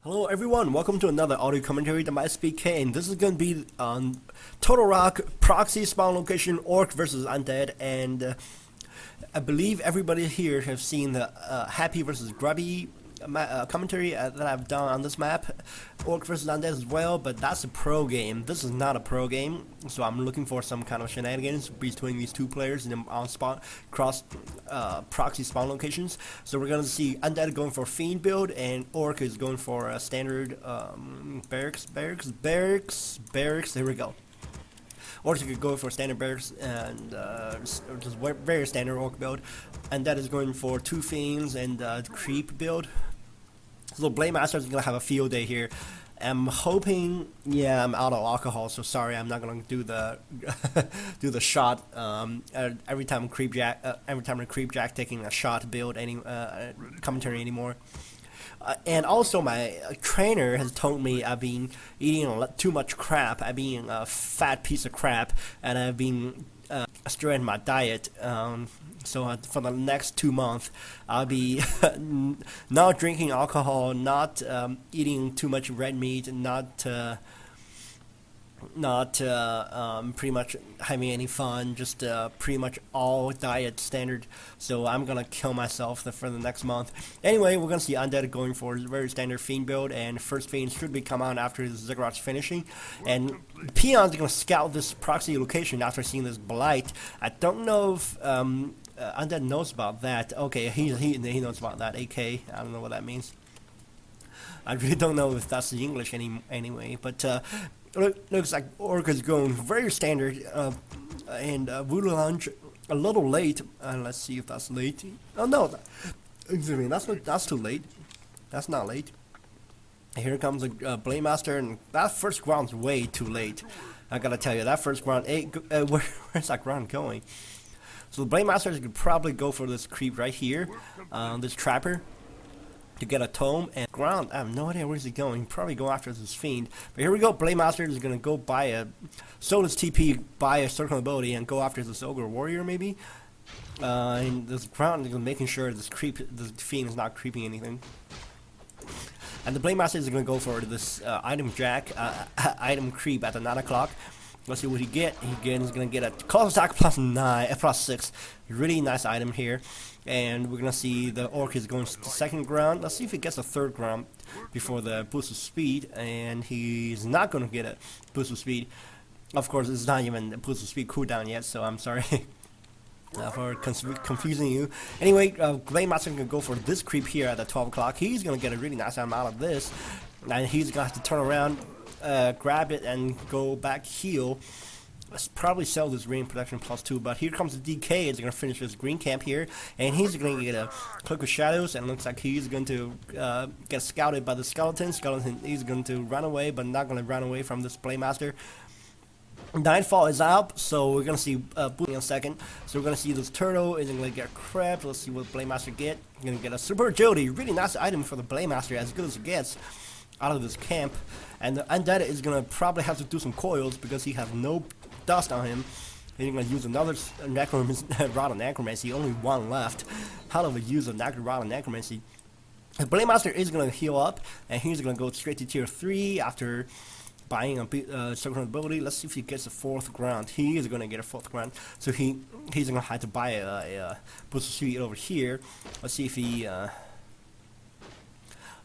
Hello everyone, welcome to another audio commentary by SBK, and this is going to be on Total Rock proxy spawn location orc versus undead, and I believe everybody here have seen the happy versus grubby commentary that I've done on this map, orc versus undead as well, but that's a pro game. This is not a pro game, so I'm looking for some kind of shenanigans between these two players in on spawn cross proxy spawn locations. So we're gonna see undead going for fiend build, and orc is going for a standard barracks. There we go. Or you could go for standard barracks and just very standard orc build, and that is going for two fiends and creep build. So Blade Master is gonna have a field day here. I'm hoping, yeah, I'm out of alcohol, so sorry, I'm not gonna do the do the shot every time a creep jack taking a shot build any commentary anymore. And also, my trainer has told me I've been eating too much crap. I've been a fat piece of crap, and I've been straying my diet. So for the next 2 months, I'll be not drinking alcohol, not eating too much red meat, not pretty much having any fun, just pretty much all diet standard. So I'm gonna kill myself for the next month. Anyway, we're gonna see undead going for a very standard fiend build, and first fiend should be come out after the ziggurat's finishing, and peon's gonna scout this proxy location after seeing this blight. I don't know if undead knows about that. Okay, he knows about that. AK, I don't know what that means. I really don't know if that's the English anyway, but looks like orc is going very standard, and Voodoo Lounge a little late. Let's see if that's late. Oh no, excuse me, that's too late. That's not late. Here comes a Blade Master, and that first ground's way too late. I gotta tell you, that first ground, where's that ground going? So the Blade Master could probably go for this creep right here, this trapper, to get a tome and ground. I have no idea where he's going. Probably go after this fiend. But here we go. Blade Master is gonna go buy a Soda's TP, buy a circle ability, and go after this ogre warrior maybe. And this ground is making sure this fiend is not creeping anything. And the Blade Master is gonna go for this item jack, item creep at the 9 o'clock. Let's see what he get. He's gonna get a close attack plus 6. Really nice item here. And we're gonna see the orc is going to the second ground. Let's see if he gets a third ground before the boost of speed. And he's not gonna get a boost of speed. Of course, it's not even a boost of speed cooldown yet, so I'm sorry for confusing you. Anyway, Blade Master can go for this creep here at the 12 o'clock. He's gonna get a really nice amount of this, and he's gonna have to turn around, grab it, and go back heal. Let's probably sell this rain protection +2, but here comes the DK. Is going to finish this green camp here, and he's going to get a Cloak of Shadows, and it looks like he's going to get scouted by the skeleton. He's going to run away, but not going to run away from this Blade Master. Nightfall is out, so we're going to see Booting in a second. So we're going to see this turtle is going to get crap. Let's see what Blade Master get. Going to get a Super Agility. Really nice item for the Blade Master, as good as it gets out of this camp. And the undead is going to probably have to do some coils because he has no dust on him. He's going to use another Rod of Necromancy, only one left. Hell of a use of Rod of Necromancy. The Blade Master is going to heal up, and he's going to go straight to tier 3 after buying a circle ability. Let's see if he gets a 4th ground. He is going to get a 4th ground, so he's going to have to buy a boost of speed over here. Let's see if he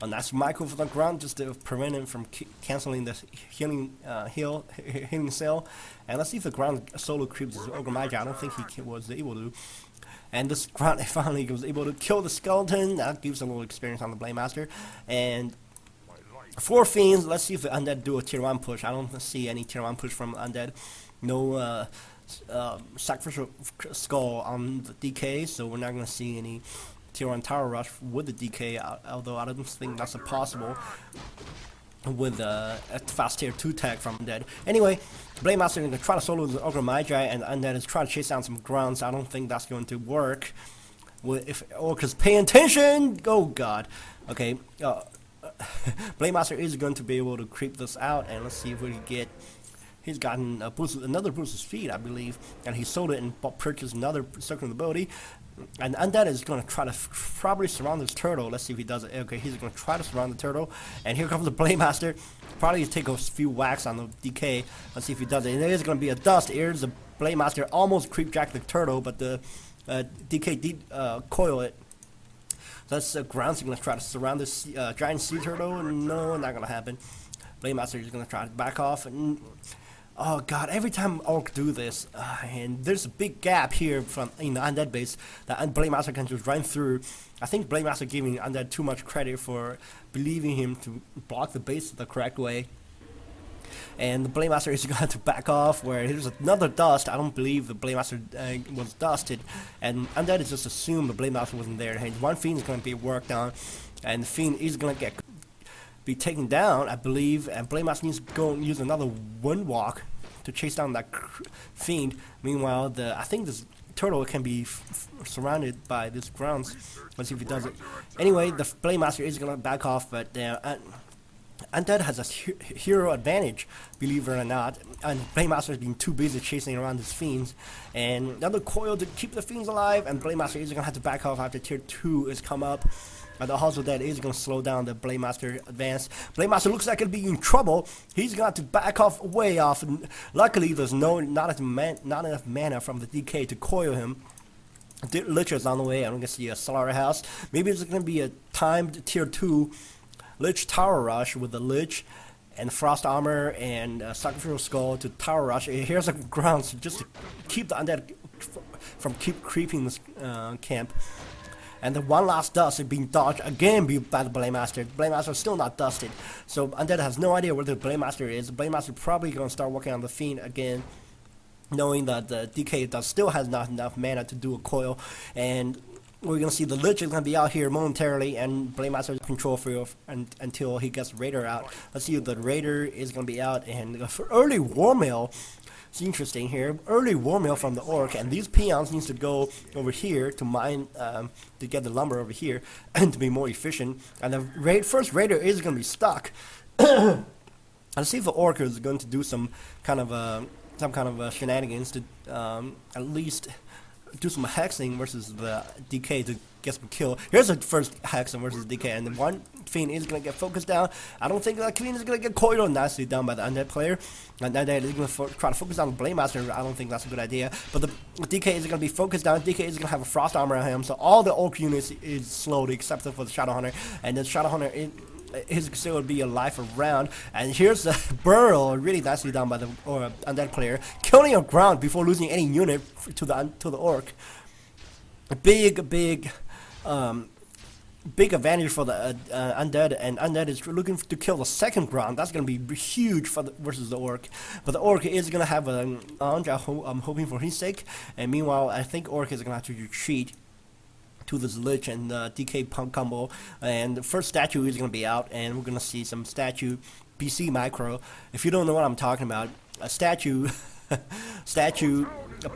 a nice micro for the ground just to prevent him from canceling the healing cell. And let's see if the ground solo creeps his Ogre Magi. I don't think he was able to. And this ground finally was able to kill the skeleton. That gives a little experience on the Blade Master. And 4 fiends. Let's see if the undead do a tier 1 push. I don't see any tier 1 push from undead. No sacrificial skull on the DK, so we're not going to see any tier 1 tower rush with the DK, although I don't think that's possible with a fast tier 2 tag from Undead. Anyway, Blade Master is going to try to solo the Ogre Magi, and Undead is trying to chase down some grounds. I don't think that's going to work. If Orcus pay attention! Oh god. Okay, Blade Master is going to be able to creep this out, and let's see if we can get. He's gotten another boost of speed, I believe, and he sold it and purchased another circle ability. And Undead is going to try to probably surround this turtle. Let's see if he does it. Okay, he's going to try to surround the turtle. And here comes the Blade Master. Probably take a few whacks on the DK. Let's see if he does it. And there's going to be a dust. Here's the Blade Master almost creepjacked the turtle, but the DK did coil it. So that's grounds. He's going to try to surround this giant sea turtle. No, not going to happen. Blade Master is going to try to back off. And oh god, every time Orc do this, and there's a big gap here from in the Undead base that Blade Master can just run through. I think Blade Master giving Undead too much credit for believing him to block the base the correct way. And the Blade Master is going to have to back off, where here's another dust. I don't believe the Blade Master was dusted, and Undead is just assumed the Blade Master wasn't there. And one Fiend is going to be worked on, and the Fiend is going to be taken down, I believe, and Blade Master needs to go and use another Wind Walk to chase down that Fiend. Meanwhile, I think this turtle can be surrounded by this grounds. Let's see if he does it. Anyway, the Blade Master is going to back off, but Undead has a hero advantage, believe it or not, and Blade Master has been too busy chasing around his Fiends. And another coil to keep the Fiends alive, and Blade Master is going to have to back off after tier 2 has come up. And also that is going to slow down the Blade Master advance. Blade Master looks like he'll be in trouble. He's got to back off way off. And luckily, there's not enough mana from the DK to coil him. The Lich is on the way. I'm going to see a slaughterhouse. Maybe it's going to be a timed tier 2 Lich Tower Rush with the Lich and Frost Armor and Sacrificial Skull to Tower Rush. Here's a ground just to keep the Undead from creeping this camp. And the one last dust is being dodged again by the Blade Master. The Blade Master is still not dusted. So Undead has no idea where the Blade Master is. The Blade Master probably going to start working on the Fiend again, knowing that the DK still has not enough mana to do a coil. And we're going to see the Lich is going to be out here momentarily, and Blade Master control for until he gets Raider out. Let's see if the Raider is going to be out. And for early War Mail, it's interesting here. Early War Mail from the Orc, and these peons needs to go over here to mine, to get the lumber over here, and to be more efficient. And the first Raider is going to be stuck. Let's see if the Orc is going to do some kind of shenanigans to at least do some hexing versus the DK to get some kill. Here's the first hexing versus DK, and the one Fiend is going to get focused down. I don't think that Fiend is going to get coiled nicely done by the Undead player. And Undead is going to try to focus on the Blade Master. I don't think that's a good idea. But the DK is going to be focused down. DK is going to have a Frost Armor on him, so all the Orc units is slowed except for the Shadow Hunter. And the Shadow Hunter is still would be alive around. And here's the Burrow, really nicely done by the Undead player, killing a ground before losing any unit to the Orc. A big advantage for the Undead, and Undead is looking to kill the second ground. That's going to be huge for versus the Orc. But the Orc is going to have a launch. I'm hoping for his sake. And meanwhile, I think Orc is going to have to retreat to this Lich and DK punk combo. And the first statue is going to be out, and we're going to see some statue BC micro. If you don't know what I'm talking about, a statue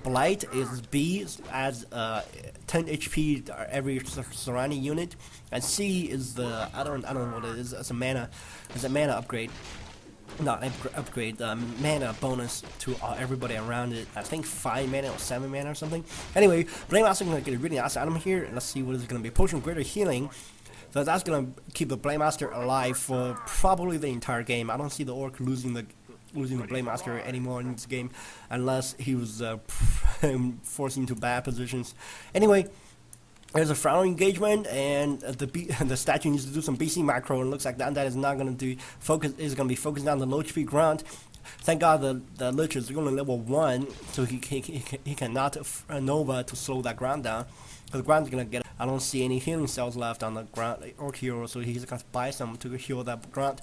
Blight is B, adds 10 HP every surrounding unit, and C is the I don't know what it is. It's a mana upgrade, not upgrade, mana bonus to everybody around it. I think 5 mana or 7 mana or something. Anyway, Blade Master is gonna get a really nice item here, and let's see what it's gonna be. Potion of Greater Healing. So that's gonna keep the Blade Master alive for probably the entire game. I don't see the Orc losing the Blade Master anymore in this game, unless he was forced into bad positions. Anyway, there's a frowning engagement, and the statue needs to do some BC macro, and it looks like the Undead is not going to be focused on the low HP ground. Thank God the Lich is only level 1, so he cannot Nova to slow that ground down. The ground's gonna get. I don't see any healing cells left on the ground, Orc hero, so he's gonna buy some to heal that ground.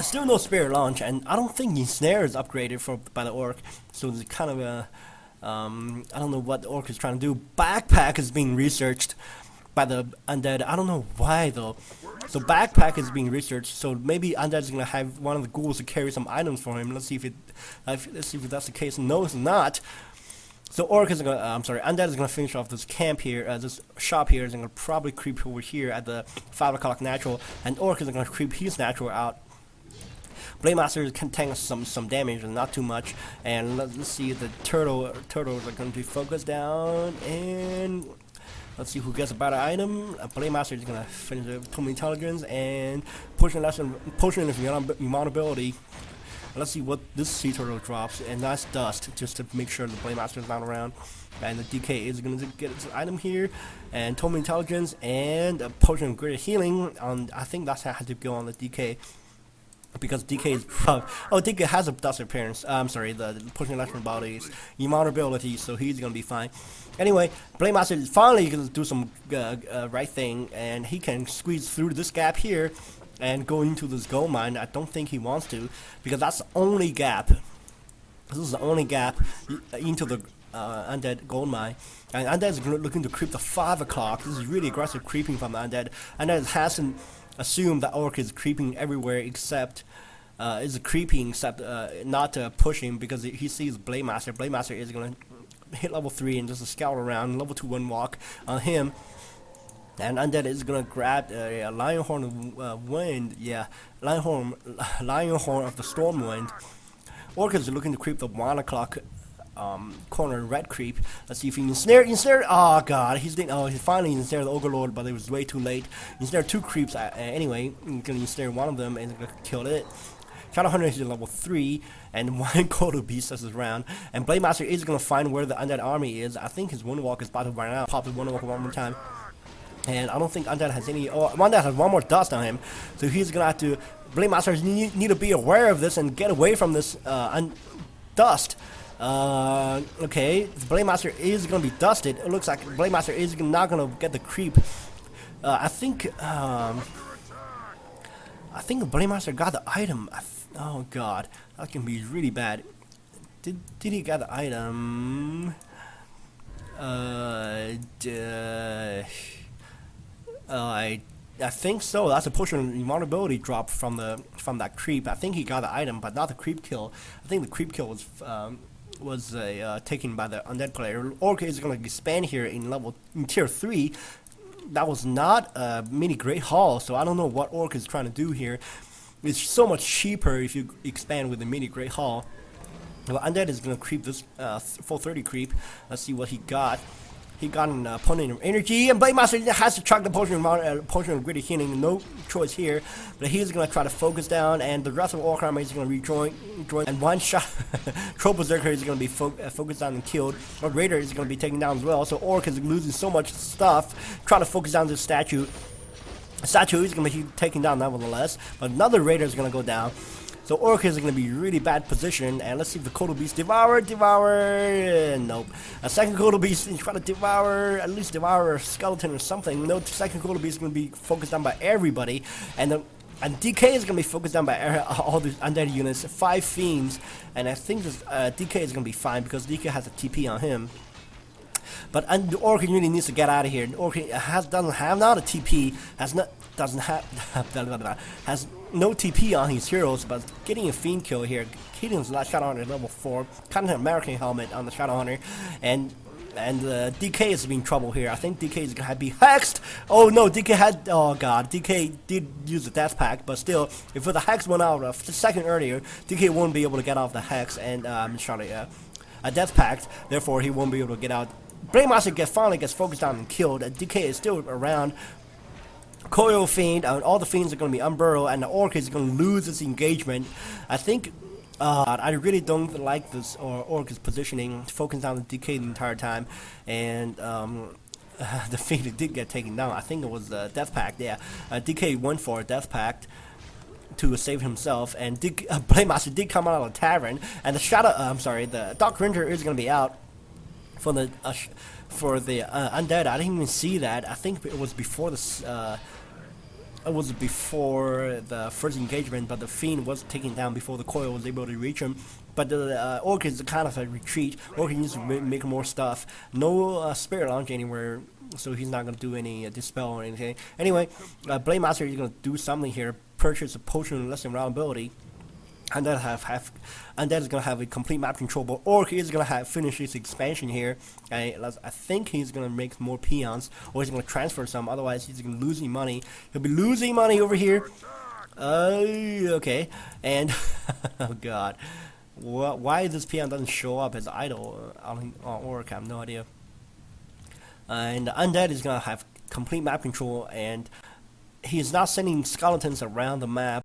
Still no Spirit Launch, and I don't think the snare is upgraded by the Orc, so it's kind of a I don't know what the Orc is trying to do. Backpack is being researched by the Undead. I don't know why though. So backpack is being researched, so maybe Undead is gonna have one of the ghouls to carry some items for him. Let's see if that's the case. No, it's not. So Orc is gonna, Undead is gonna finish off this camp here, this shop here is gonna probably creep over here at the 5 o'clock natural, and Orc is gonna creep his natural out. Blade Master can tank some damage, and not too much. And let's see, the turtles are going to be focused down, and let's see who gets a better item. Blade Master is going to finish with Total Intelligence and potion of invulnerability. Let's see what this sea turtle drops, and that's dust, just to make sure the Blade Master is not around. And the DK is going to get its item here, and Total Intelligence and a potion of greater healing. I think that's how I had to go on the DK, because DK is DK has a dust appearance. I'm sorry, the potion of electrical body is invulnerability, so he's going to be fine. Anyway, Blade Master is finally going to do some right thing, and he can squeeze through this gap here and go into this gold mine. I don't think he wants to, because that's the only gap. This is the only gap into the undead gold mine. And undead is looking to creep to 5 o'clock. This is really aggressive creeping from the undead. Undead hasn't assumed that orc is creeping everywhere except not pushing, because he sees Blade Master. Blade Master is going to hit level 3 and just scout around. Level 2 one walk on him. And undead is gonna grab a lion horn of wind. Yeah, lion horn of the storm wind. Orc is looking to creep the 1 o'clock corner red creep. Let's see if he ensnared. Oh god, he finally ensnared the Overlord, but it was way too late. Ensnared 2 creeps anyway. He's gonna ensnare one of them and gonna kill it. Shadowhunter is level 3, and 1 Kodo Beast is around. And Blade Master is gonna find where the undead army is. I think his Windwalk is about to run out. Pop his Windwalk one more time. And I don't think Undead has any. Oh, Undead has 1 more dust on him, so he's gonna have to. Blade Masters need to be aware of this and get away from this dust. Okay, the Blade Master is gonna be dusted. It looks like Blade Master is not gonna get the creep. I think the Blade Master got the item. Oh god, that can be really bad. Did he get the item? I think so. That's a potion of invulnerability drop from that creep. I think he got the item, but not the creep kill. I think the creep kill was taken by the undead player. Orc is going to expand here in tier 3. That was not a mini Great Hall, so I don't know what Orc is trying to do here. It's so much cheaper if you expand with the mini Great Hall. Well, undead is going to creep this 430 creep. Let's see what he got. He got an opponent of energy, and Blade Master has to chuck the potion of greater healing. No choice here, but he's gonna try to focus down, and the rest of Orc army is gonna rejoin. And one shot, Troll Berserker is gonna be focused down and killed. But Raider is gonna be taken down as well. So Orc is losing so much stuff, trying to focus down this statue. The statue is gonna be taken down nevertheless, but another Raider is gonna go down. So Orc is going to be in really bad position, and let's see if the Kodo Beast devour, nope. A second Kodo Beast is trying to at least devour a skeleton or something. No, second Kodo Beast is going to be focused on by everybody, and DK is going to be focused on by all the undead units, 5 fiends, and I think this DK is going to be fine because DK has a TP on him. But the Orc really needs to get out of here. The Orc doesn't have not a TP, has no TP on his heroes, but getting a fiend kill here, hitting his last Shadowhunter level 4, Captain American helmet on the Shadowhunter, and DK is in trouble here. I think DK is gonna be hexed. Oh no, DK had. Oh god, DK did use the death pact, but still, if the hex went out a second earlier, DK won't be able to get off the hex and a death pact. Therefore, he won't be able to get out. Blade Master finally gets focused on and killed. DK is still around. Coil Fiend, all the Fiends are going to be unburrowed, and the Orc is going to lose its engagement. I think, I really don't like this Orc's positioning, focusing on the DK the entire time, and the Fiend did get taken down. I think it was the Death Pact, yeah. DK went for a Death Pact to save himself, and Blade Master did come out of the tavern, and the Dark Ranger is going to be out for the undead. I didn't even see that. I think it was before this. It was before the first engagement, but the Fiend was taken down before the Coil was able to reach him. But the Orc is kind of a retreat. Orc needs to make more stuff. No Spirit Launch anywhere, so he's not going to do any Dispel or anything. Anyway, Blade Master is going to do something here. Purchase a potion of less invulnerability. Undead is gonna have a complete map control, but Orc is gonna finish his expansion here. I think he's gonna make more peons, or he's gonna transfer some. Otherwise, he's gonna losing money. He'll be losing money over here. Okay. And oh god, why this peon doesn't show up as idle on orc? I have no idea. And the undead is gonna have complete map control, and he is not sending skeletons around the map.